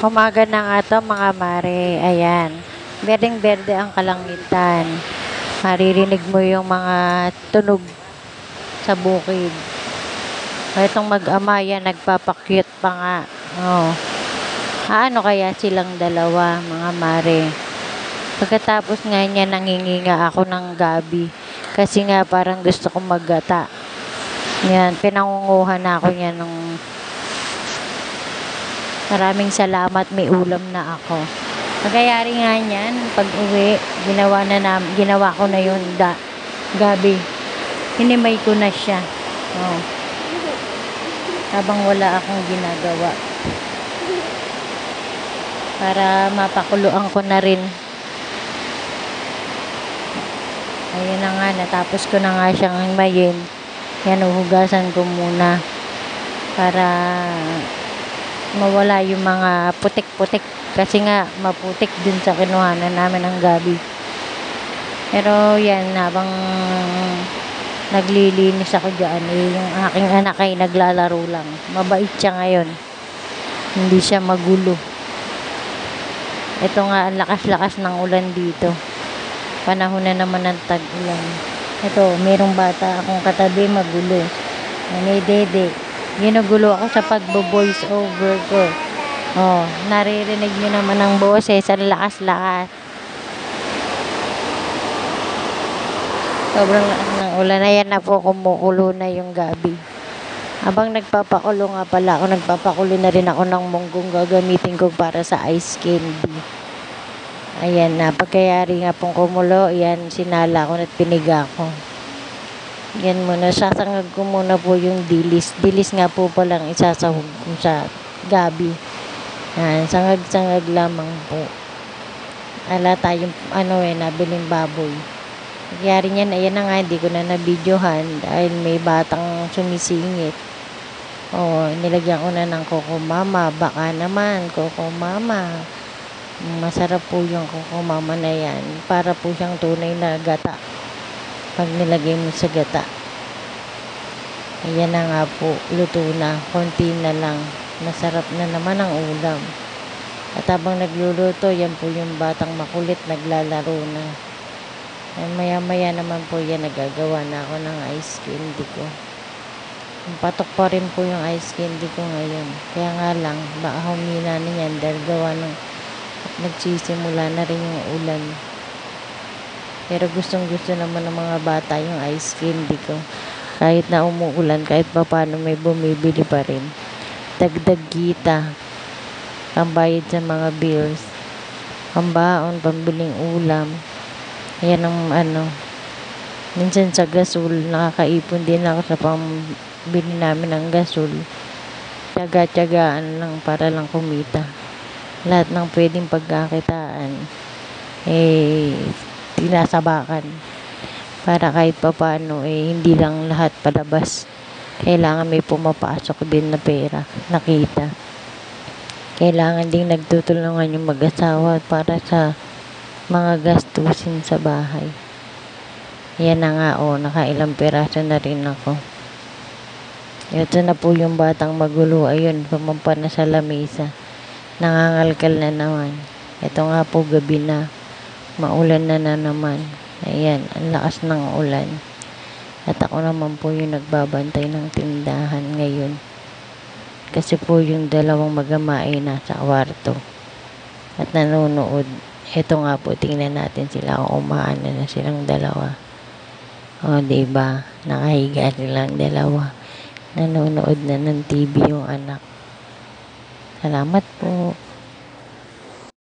Umaga na nga 'to mga mare, ayan. Berdeng-berde ang kalangitan. Maririnig mo yung mga tunog sa bukid. Itong mag-ama yan, nagpapakyut pa nga. Oh. Ano kaya silang dalawa, mga mare? Pagkatapos nga niya, nangingi ako ng gabi. Kasi nga parang gusto kong maggata. Yan, pinangunguhan na ako niya nung maraming salamat, may ulam na ako. Pagkayari nga niyan, pag uwi, ginawa ko na yun gabi. Hinimay ko na siya. Oh. Habang wala akong ginagawa. Para mapakuluan ko na rin. Ayun na nga, natapos ko na nga siyang himayin. Yan, uhugasan ko muna. Para mawala yung mga putik-putik. Kasi nga, maputik din sa kinuhanan namin ng gabi. Pero yan, habang naglilinis ako dyan, yung aking anak ay naglalaro lang. Mabait siya ngayon. Hindi siya magulo. Ito nga, ang lakas-lakas ng ulan dito. Panahon na naman ng tag-ulan. Ito, mayroong bata akong katabi, magulo. May dede. Ginugulo ako sa pagbo-voice over ko. Oh, naririnig nyo naman ang boses, ang lakas-lakas. Sobrang lakas ng ulan. Ayan na po, kumukulo na yung gabi. Habang nagpapakulo nga pala ako, nagpapakulo na rin ako ng munggong gagamitin ko para sa ice candy. Ayan na, pagkayari nga pong kumulo, yan, sinala ko at piniga ko. Yan muna, sasangag ko muna po yung dilis. Dilis nga po palang isasahog ko sa gabi. Yan, sangag-sangag lamang po. Ala tayong, nabiling baboy. Nagyari niyan, ayan na nga, hindi ko na nabidyohan dahil may batang sumisingit. Nilagyan ko na ng Coco Mama. Baka naman, Coco Mama. Masarap po yung Coco Mama na yan. Para po siyang tunay na gata. Pag nilagay mo sa gata. Ayan na nga po, luto na. Konti na lang. Masarap na naman ang ulam. At habang nagluluto, yan po yung batang makulit, naglalaro na. Maya-maya naman po yan, nagagawa na ako ng ice candy ko. Patok pa rin po yung ice candy ko ngayon. Kaya nga lang, baka humina na yan dahil gawa ng nagsisimula na rin yung ulan. Pero gustong-gusto naman ng mga bata yung ice candy ko. Kahit na umuulan, kahit pa paano may bumibili pa rin. Dagdag kita, pambayad sa mga bills, pambaon, pambiling ulam. Yan ang minsan sa gasol, nakakaipon din ako sa pambili namin ng gasol. Tiyaga-tiyagaan lang para lang kumita. Lahat ng pwedeng pagkakitaan, tinasabakan. Para kahit papaano, hindi lang lahat palabas. Kailangan may pumapasok din na pera, nakita. Kailangan ding nagtutulungan yung mag-asawa para sa mga gastusin sa bahay. Yan na nga, nakailang peraso na rin ako. Ito na po yung batang magulo. Ayun, pumampa na sa lamesa. Nangangalkal na naman. Ito nga po, gabi na. Maulan na naman. Ayan, ang lakas ng ulan. At ako naman po yung nagbabantay ng tindahan ngayon. Kasi po yung dalawang mag-ama ay nasa kwarto. At nanonood. Ito nga po, tingnan natin sila kung umaano na silang dalawa. Diba? Nakahiga silang dalawa. Nanonood na ng TV yung anak. Salamat po.